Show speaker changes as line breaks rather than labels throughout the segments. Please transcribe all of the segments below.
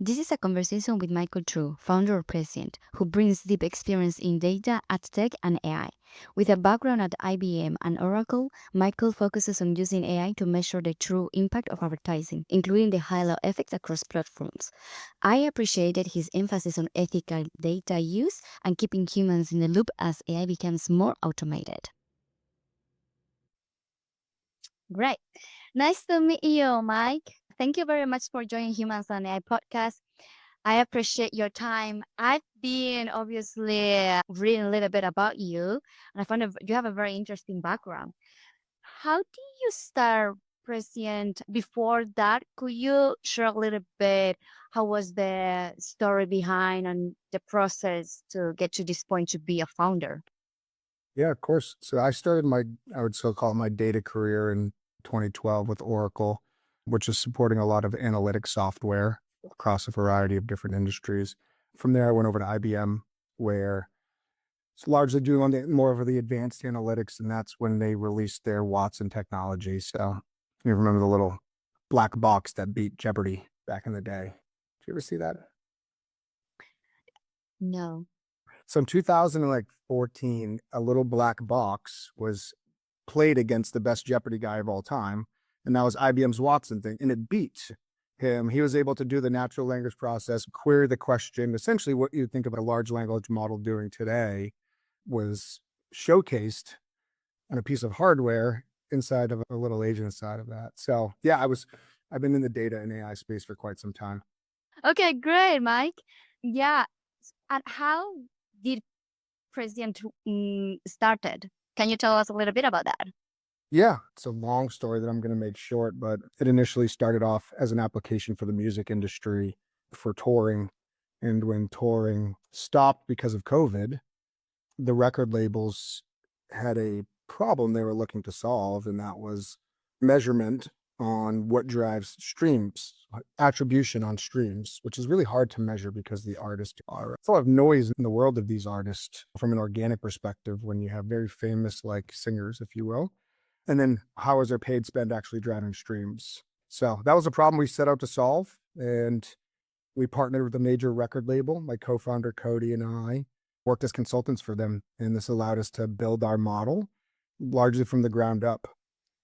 This is a conversation with Michael True, founder of Prescient, who brings deep experience in data, AdTech, and AI. With a background at IBM and Oracle, Michael focuses on using AI to measure the true impact of advertising, including the halo effect across platforms. I appreciated his emphasis on ethical data use and keeping humans in the loop as AI becomes more automated. Great. Nice to meet you, Mike. Thank you very much for joining Humans on AI podcast. I appreciate your time. I've been obviously reading a little bit about you, and I found you have a very interesting background. How did you start Prescient? Before that, could you share a little bit how was the story behind and the process to get to this point to be a founder?
Yeah, of course. So I started I would still call it my data career in 2012 with Oracle, which is supporting a lot of analytics software across a variety of different industries. From there, I went over to IBM, where it's largely doing on the more of the advanced analytics, and that's when they released their Watson technology. So you remember the little black box that beat Jeopardy back in the day. Did you ever see that?
No.
So in 2014, a little black box was played against the best Jeopardy guy of all time, and that was IBM's Watson thing, and it beat him. He was able to do the natural language process, query the question. Essentially, what you think of a large language model doing today was showcased on a piece of hardware inside of a little agent inside of that. So yeah, I've been in the data and AI space for quite some time.
Okay, great, Mike. Yeah. And how did Prescient started? Can you tell us a little bit about that?
Yeah, it's a long story that I'm going to make short, but it initially started off as an application for the music industry for touring. And when touring stopped because of COVID, the record labels had a problem they were looking to solve, and that was measurement on what drives streams, attribution on streams, which is really hard to measure because the artists are, it's a lot of noise in the world of these artists from an organic perspective when you have very famous like singers, if you will. And then how is their paid spend actually driving streams? So that was a problem we set out to solve. And we partnered with a major record label. My co-founder, Cody, and I worked as consultants for them. And this allowed us to build our model largely from the ground up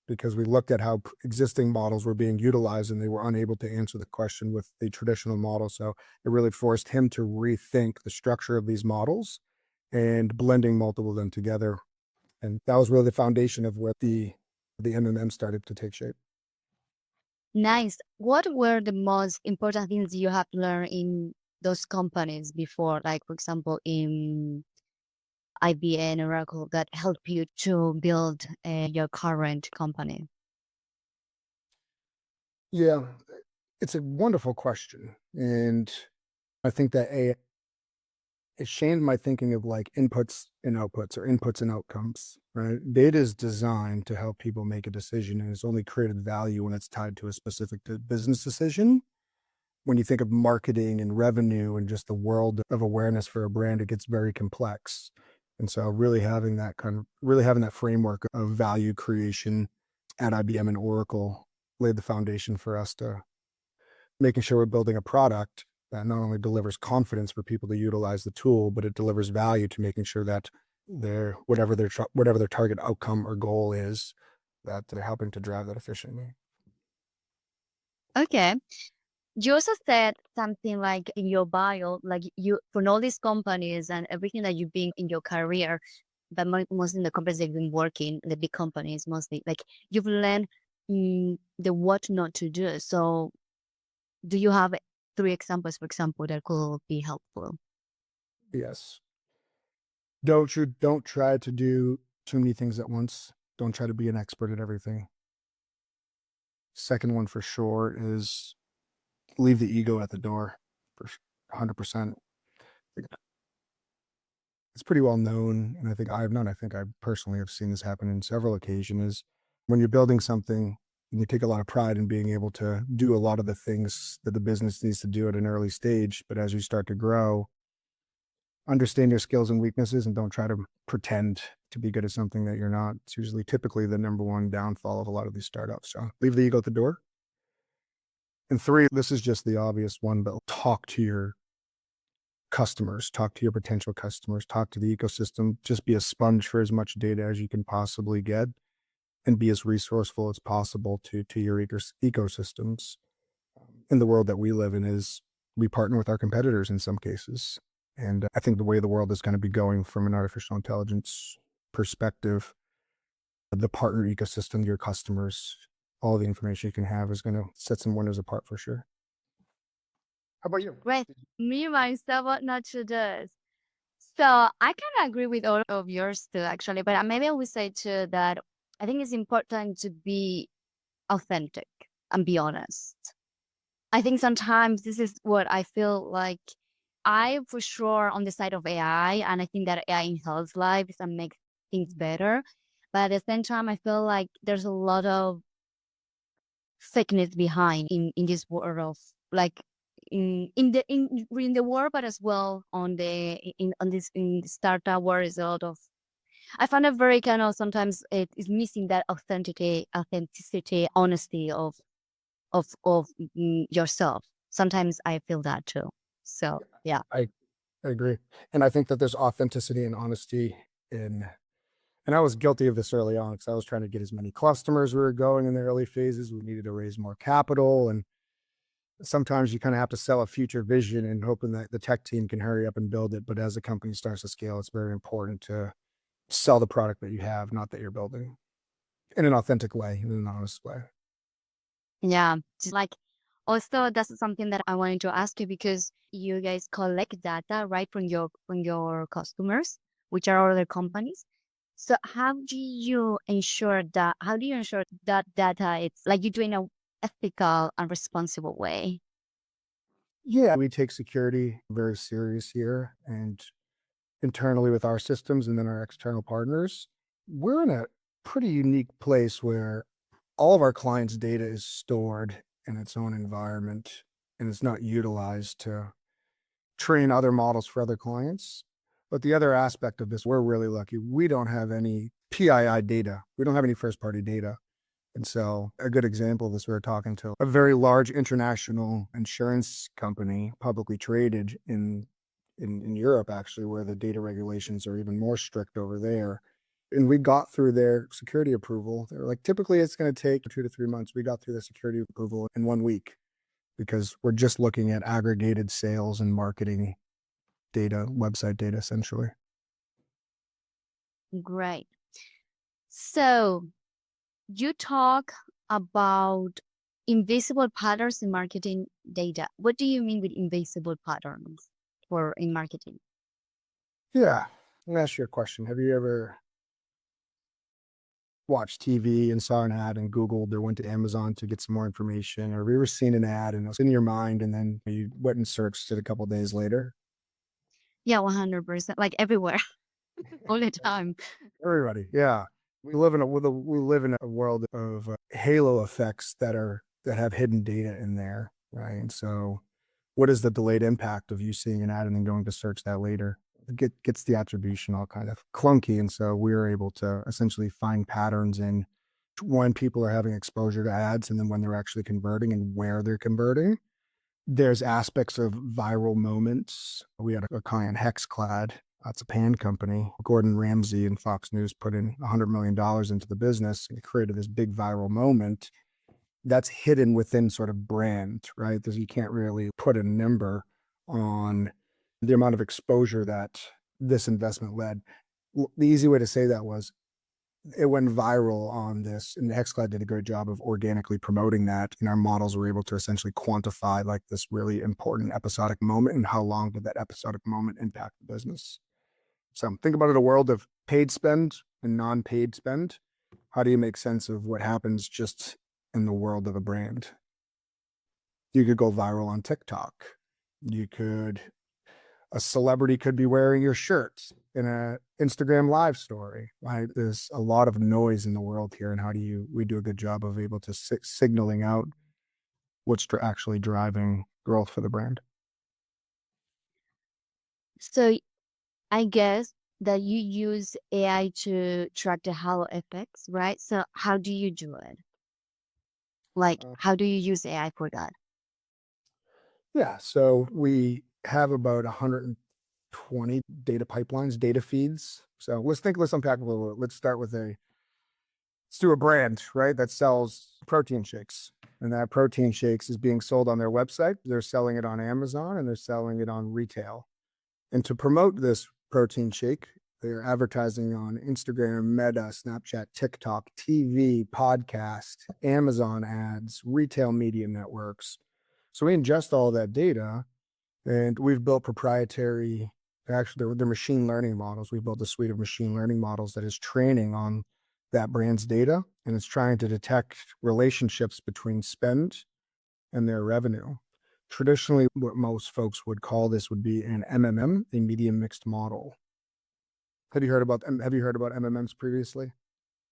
because we looked at how existing models were being utilized and they were unable to answer the question with the traditional model. So it really forced him to rethink the structure of these models and blending multiple of them together. And that was really the foundation of where the MMM started to take shape.
Nice. What were the most important things you have learned in those companies before, like for example, in IBM Oracle that helped you to build your current company?
Yeah, it's a wonderful question. And I think that it changed my thinking of like inputs and outputs or inputs and outcomes, right? Data is designed to help people make a decision and it's only created value when it's tied to a specific business decision. When you think of marketing and revenue and just the world of awareness for a brand, it gets very complex. And so really having that framework of value creation at IBM and Oracle laid the foundation for us to making sure we're building a product that not only delivers confidence for people to utilize the tool, but it delivers value to making sure that whatever their target outcome or goal is, that they're helping to drive that efficiently.
Okay. You also said something like in your bio, like you for all these companies and everything that you've been in your career, but mostly in the companies that you've been working, the big companies mostly, like you've learned the what not to do. So do you have three examples, for example, that could be helpful?
Yes. Don't try to do too many things at once. Don't try to be an expert at everything. Second one for sure is leave the ego at the door for 100%. It's pretty well known, and I think I personally have seen this happen in several occasions, is when you're building something and you take a lot of pride in being able to do a lot of the things that the business needs to do at an early stage, but as you start to grow, understand your skills and weaknesses and don't try to pretend to be good at something that you're not. It's usually typically the number one downfall of a lot of these startups. So leave the ego at the door. And three, this is just the obvious one, but talk to your customers, talk to your potential customers, talk to the ecosystem, just be a sponge for as much data as you can possibly get and be as resourceful as possible to your ecosystems. In the world that we live in is we partner with our competitors in some cases. And I think the way the world is going to be going from an artificial intelligence perspective, the partner ecosystem, your customers, all the information you can have is going to set some winners apart for sure. How about you?
Great. Me, myself, what not to do. So I kind of agree with all of yours too, actually. But maybe I would say too that I think it's important to be authentic and be honest. I think sometimes this is what I feel like I for sure on the side of AI, and I think that AI enhances lives and makes things better. But at the same time, I feel like there's a lot of fakeness behind in this world of like in the world, but as well on the in on this in the startup world is a lot of. I find it very kind of sometimes it is missing that authenticity, honesty of yourself. Sometimes I feel that too. So yeah.
I, I agree. And I think that there's authenticity and honesty in, and I was guilty of this early on because I was trying to get as many customers we were going in the early phases. We needed to raise more capital. And sometimes you kind of have to sell a future vision and hoping that the tech team can hurry up and build it. But as the company starts to scale, it's very important to sell the product that you have, not that you're building in an authentic way, in an honest way.
Yeah, just like also that's something that I wanted to ask you because you guys collect data right from your customers, which are other companies. So how do you ensure that data it's like you do in a ethical and responsible way?
Yeah, we take security very serious here and internally with our systems and then our external partners. We're in a pretty unique place where all of our clients' data is stored in its own environment and it's not utilized to train other models for other clients. But the other aspect of this, we're really lucky. We don't have any PII data. We don't have any first party data. And so a good example of this, we were talking to a very large international insurance company, publicly traded in Europe, actually, where the data regulations are even more strict over there. And we got through their security approval. They were like, typically it's going to take 2 to 3 months. We got through the security approval in 1 week because we're just looking at aggregated sales and marketing data, website data, essentially.
Great. So you talk about invisible patterns in marketing data. What do you mean with invisible patterns for in marketing?
Yeah. Let me ask you a question. Have you ever watched TV and saw an ad and Googled or went to Amazon to get some more information? Or have you ever seen an ad and it was in your mind and then you went and searched it a couple of days later?
Yeah, 100%. Like everywhere, all the time.
Everybody, yeah. We live in a world of halo effects that have hidden data in there, right? And so, what is the delayed impact of you seeing an ad and then going to search that later? Gets the attribution all kind of clunky, and so we are able to essentially find patterns in when people are having exposure to ads, and then when they're actually converting and where they're converting. There's aspects of viral moments. We had a client, Hexclad. That's a pan company. Gordon Ramsay and Fox News put in $100 million into the business and created this big viral moment that's hidden within sort of brand, right? Because you can't really put a number on the amount of exposure that this investment led. The easy way to say that was it went viral on this, and Hexclad did a great job of organically promoting that. And our models were able to essentially quantify like this really important episodic moment and how long did that episodic moment impact the business. So think about it a world of paid spend and non-paid spend. How do you make sense of what happens just in the world of a brand? You could go viral on TikTok. You could a celebrity could be wearing your shirt in a Instagram live story, right? There's a lot of noise in the world here. And we do a good job of able to signaling out what's actually driving growth for the brand.
So I guess that you use AI to track the halo effects, right? So how do you do it? Like,
Uh,
how do you use AI for that?
Yeah. So we have about 120 data pipelines, data feeds. So let's unpack a little bit. Let's do a brand, right? That sells protein shakes. And that protein shakes is being sold on their website. They're selling it on Amazon and they're selling it on retail. And to promote this protein shake, they're advertising on Instagram, Meta, Snapchat, TikTok, TV, podcast, Amazon ads, retail media networks. So we ingest all that data and we've built proprietary, actually, they're machine learning models. We built a suite of machine learning models that is training on that brand's data and it's trying to detect relationships between spend and their revenue. Traditionally, what most folks would call this would be an MMM, a medium mixed model. Have you heard about MMMs previously?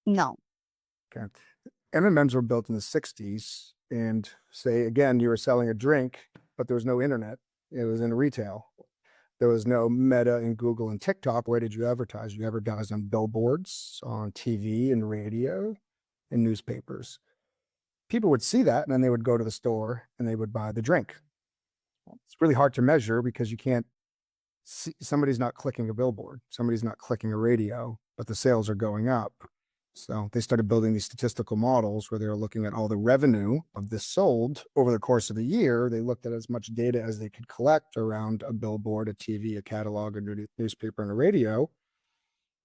No.
Okay. MMMs were built in the 60s and say again you were selling a drink, but there was no internet. It was in retail. There was no Meta and Google and TikTok. Where did you advertise? You advertised on billboards, on TV and radio and newspapers. People would see that and then they would go to the store and they would buy the drink. It's really hard to measure because you can't see, somebody's not clicking a billboard, somebody's not clicking a radio, but the sales are going up. So they started building these statistical models where they were looking at all the revenue of this sold over the course of the year. They looked at as much data as they could collect around a billboard, a TV, a catalog, a newspaper, and a radio.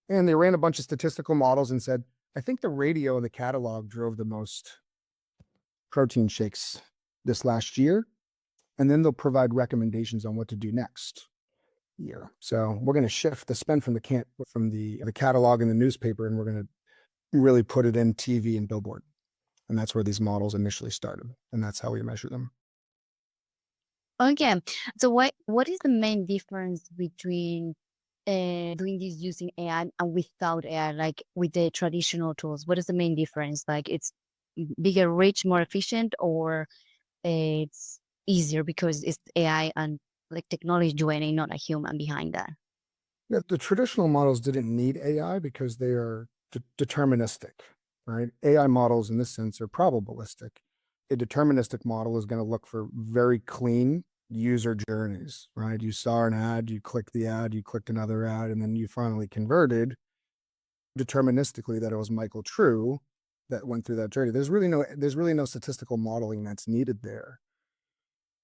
And they ran a bunch of statistical models and said, I think the radio and the catalog drove the most protein shakes this last year. And then they'll provide recommendations on what to do next year. So we're going to shift the spend from the catalog and the newspaper, and we're going to really put it in TV and billboard. And that's where these models initially started. And that's how we measure them.
Okay. So what is the main difference between doing this using AI and without AI, like with the traditional tools? What is the main difference? Like it's bigger reach, more efficient, or it's easier because it's AI and like technology doing it, not a human behind that?
Yeah, the traditional models didn't need AI because they are deterministic, right? AI models in this sense are probabilistic. A deterministic model is going to look for very clean user journeys, right? You saw an ad, you clicked the ad, you clicked another ad, and then you finally converted deterministically that it was Michael True that went through that journey. There's really no statistical modeling that's needed there.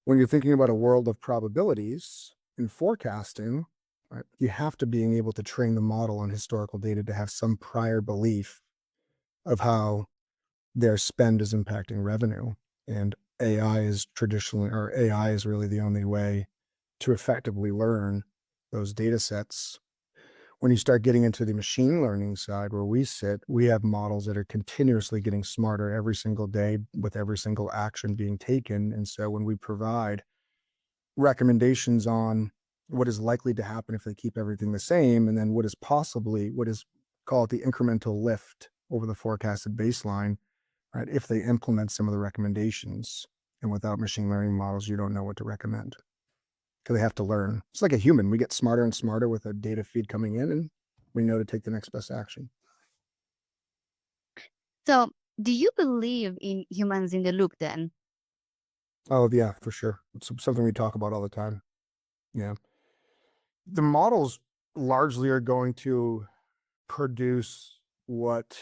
When you're thinking about a world of probabilities in forecasting, right, you have to being able to train the model on historical data to have some prior belief of how their spend is impacting revenue. And AI is really the only way to effectively learn those data sets. When you start getting into the machine learning side where we sit, we have models that are continuously getting smarter every single day with every single action being taken. And so when we provide recommendations on what is likely to happen if they keep everything the same, and then what is call it the incremental lift over the forecasted baseline, right? If they implement some of the recommendations, and without machine learning models, you don't know what to recommend because they have to learn. It's like a human. We get smarter and smarter with a data feed coming in, and we know to take the next best action.
So do you believe in humans in the loop then?
Oh yeah, for sure. It's something we talk about all the time. Yeah. The models largely are going to produce what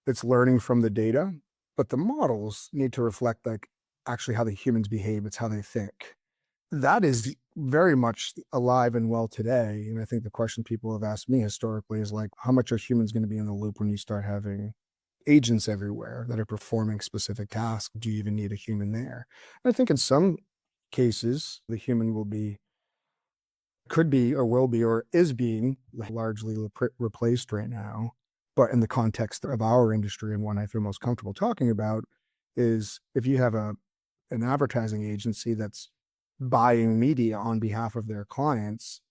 it's learning from the data, but the models need to reflect like actually how the humans behave. It's how they think. That is very much alive and well today. And I think the question people have asked me historically is like, how much are humans going to be in the loop when you start having agents everywhere that are performing specific tasks? Do you even need a human there? And I think in some cases, the human could be or will be or is being largely replaced right now. But in the context of our industry, and one I feel most comfortable talking about is if you have an advertising agency that's buying media on behalf of their clients,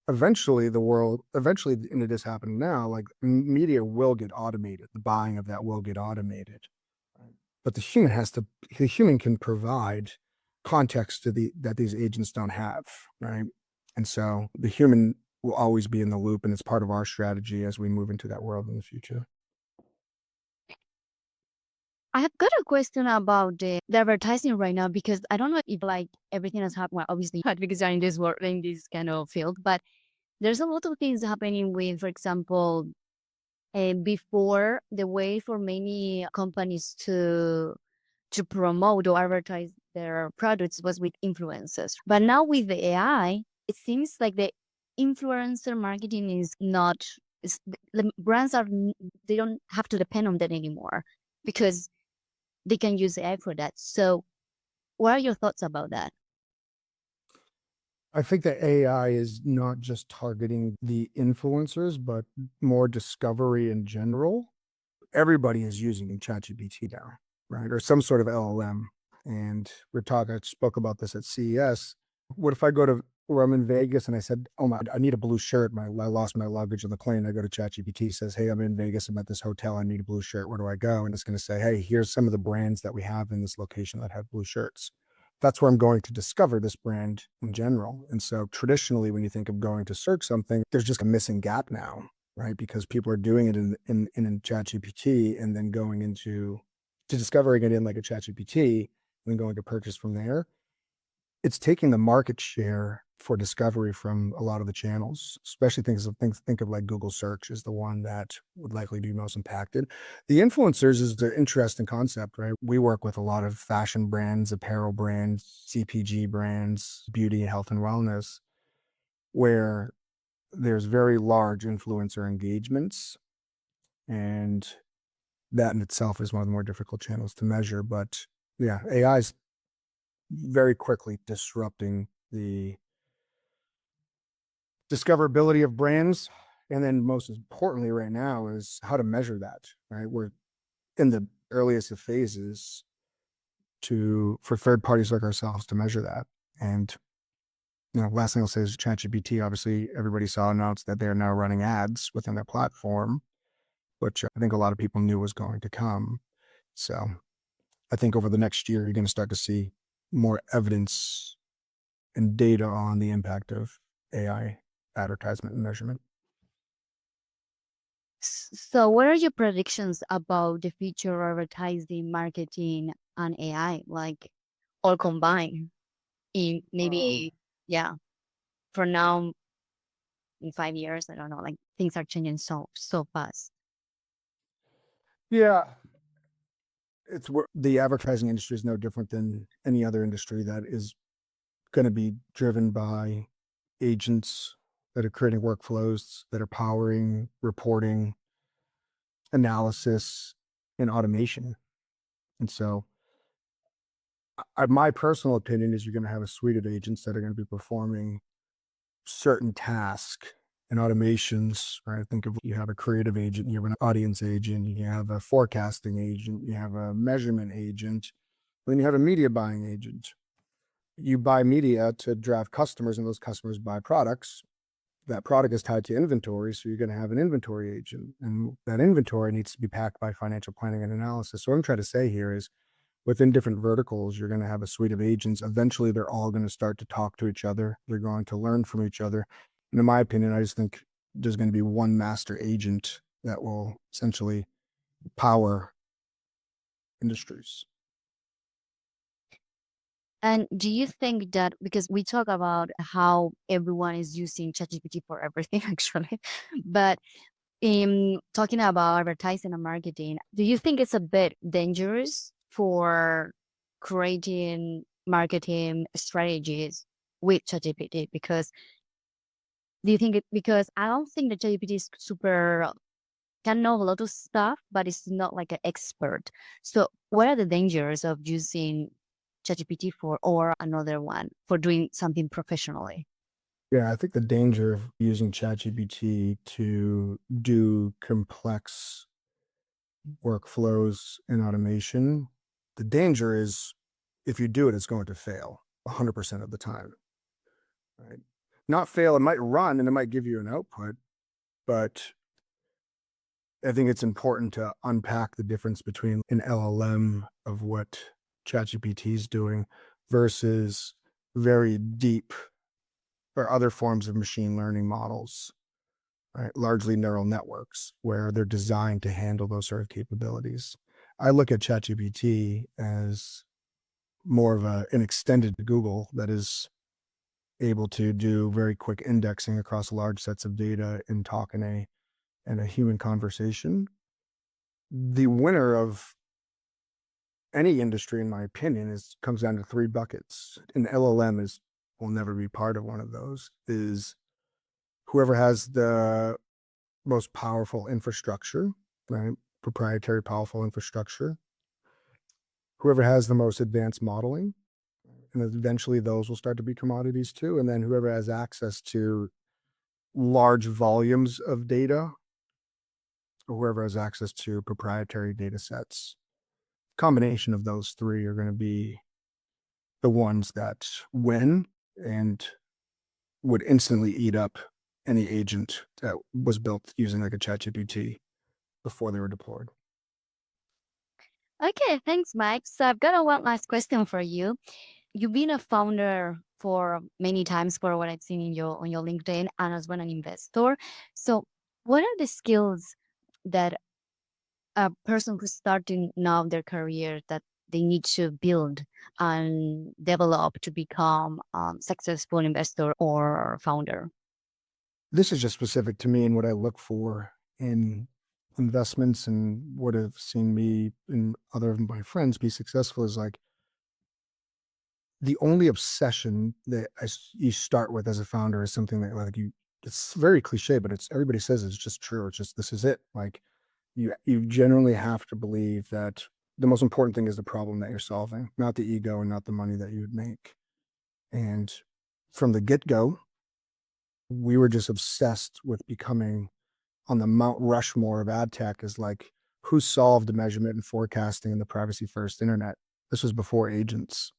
eventually, and it is happening now, like media will get automated. The buying of that will get automated. Right? But the human can provide context that these agents don't have, right? And so the human will always be in the loop, and it's part of our strategy as we move into that world in the future.
I have got a question about the advertising right now because I don't know if like everything has happened. Well, obviously, not because I'm in this world in this kind of field, but there's a lot of things happening with, for example, before the way for many companies to promote or advertise their products was with influencers. But now with the AI, it seems like the influencer marketing is not. The brands are they don't have to depend on that anymore because they can use AI for that. So, what are your thoughts about that?
I think that AI is not just targeting the influencers, but more discovery in general. Everybody is using ChatGPT now, right? Or some sort of LLM. And I spoke about this at CES. What if I go to where I'm in Vegas and I said, oh my, I need a blue shirt. I lost my luggage on the plane. I go to ChatGPT, says, hey, I'm in Vegas. I'm at this hotel. I need a blue shirt. Where do I go? And it's going to say, hey, here's some of the brands that we have in this location that have blue shirts. That's where I'm going to discover this brand in general. And so traditionally, when you think of going to search something, there's just a missing gap now, right? Because people are doing it in ChatGPT and then going into to discovering it in like a ChatGPT and then going to purchase from there. It's taking the market share for discovery from a lot of the channels, especially think of like Google search is the one that would likely be most impacted. The influencers is the interesting concept, right? We work with a lot of fashion brands, apparel brands, CPG brands, beauty, health and wellness, where there's very large influencer engagements. And that in itself is one of the more difficult channels to measure. But yeah, AI is very quickly disrupting the discoverability of brands. And then most importantly right now is how to measure that, right? We're in the earliest of phases for third parties like ourselves to measure that. And last thing I'll say is ChatGPT, obviously everybody saw announced that they're now running ads within their platform, which I think a lot of people knew was going to come. So I think over the next year, you're going to start to see more evidence and data on the impact of AI advertisement and measurement.
So, what are your predictions about the future of advertising, marketing, and AI, like all combined in maybe, yeah, for now, in 5 years, I don't know, like things are changing so fast.
Yeah, it's where the advertising industry is no different than any other industry that is going to be driven by agents that are creating workflows that are powering reporting, analysis, and automation. And so my personal opinion is you're going to have a suite of agents that are going to be performing certain tasks and automations, right? Think of you have a creative agent, you have an audience agent, you have a forecasting agent, you have a measurement agent, then you have a media buying agent. You buy media to drive customers, and those customers buy products. That product is tied to inventory, so you're going to have an inventory agent, and that inventory needs to be packed by financial planning and analysis. So what I'm trying to say here is within different verticals, you're going to have a suite of agents. Eventually, they're all going to start to talk to each other. They're going to learn from each other. And in my opinion, I just think there's going to be one master agent that will essentially power industries.
And do you think that because we talk about how everyone is using ChatGPT for everything, actually, but in talking about advertising and marketing, do you think it's a bit dangerous for creating marketing strategies with ChatGPT? Because do you think because I don't think that ChatGPT is super can know a lot of stuff, but it's not like an expert. So what are the dangers of using ChatGPT for or another one for doing something professionally?
Yeah, I think the danger of using ChatGPT to do complex workflows and automation, the danger is if you do it, it's going to fail 100% of the time, right? Not fail, it might run and it might give you an output, but I think it's important to unpack the difference between an LLM of what ChatGPT is doing versus very deep or other forms of machine learning models, right? Largely neural networks where they're designed to handle those sort of capabilities. I look at ChatGPT as more of an extended Google that is able to do very quick indexing across large sets of data and talk in a human conversation. The winner of any industry, in my opinion, comes down to three buckets. An LLM will never be part of one of those. Is whoever has the most powerful infrastructure, right? Proprietary powerful infrastructure. Whoever has the most advanced modeling, and eventually those will start to be commodities too. And then whoever has access to large volumes of data, or whoever has access to proprietary data sets. Combination of those three are going to be the ones that win and would instantly eat up any agent that was built using like a ChatGPT before they were deployed.
Okay, thanks, Mike. So I've got one last question for you. You've been a founder for many times, for what I've seen on your LinkedIn, and as well an investor. So what are the skills that a person who's starting now their career that they need to build and develop to become successful investor or founder?
This is just specific to me and what I look for in investments, and what have seen me and other of my friends be successful is like the only obsession that you start with as a founder is something that like it's very cliche, but everybody says it's just true. It's just, this is it. Like you generally have to believe that the most important thing is the problem that you're solving, not the ego and not the money that you would make. And from the get-go, we were just obsessed with becoming on the Mount Rushmore of ad tech, is like who solved the measurement and forecasting in the privacy first internet. This was before agents.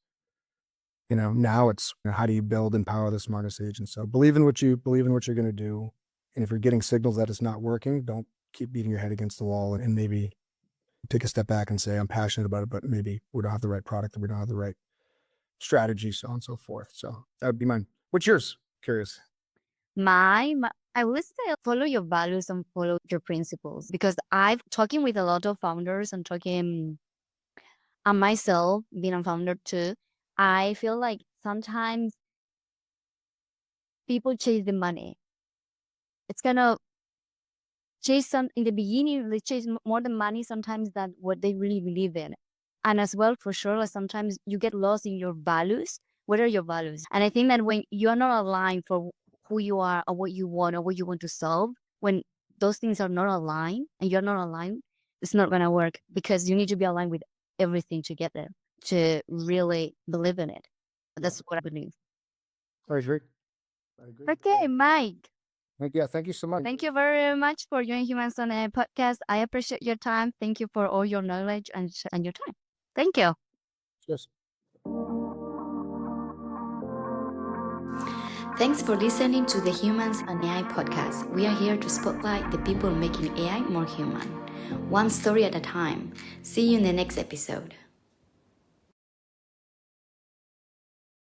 Now it's how do you build and power the smartest agents? So believe in what you're going to do. And if you're getting signals that it's not working, don't keep beating your head against the wall, and maybe take a step back and say, I'm passionate about it, but maybe we don't have the right product, or we don't have the right strategy, so on and so forth. So that would be mine. What's yours? Curious.
I would say follow your values and follow your principles, because I've talking with a lot of founders and talking and myself being a founder too. I feel like sometimes people chase the money. It's kind of chase some in the beginning, they chase more the money sometimes than what they really believe in. And as well, for sure, like sometimes you get lost in your values. What are your values? And I think that when you're not aligned for who you are or what you want to solve, when those things are not aligned and you're not aligned, it's not going to work, because you need to be aligned with everything to get there, to really believe in it. That's what I believe.
I agree.
Okay, Mike.
Thank you so much.
Thank you very much for joining Humans on AI podcast. I appreciate your time. Thank you for all your knowledge and your time. Thank you.
Yes.
Thanks for listening to the Humans on AI podcast. We are here to spotlight the people making AI more human, one story at a time. See you in the next episode.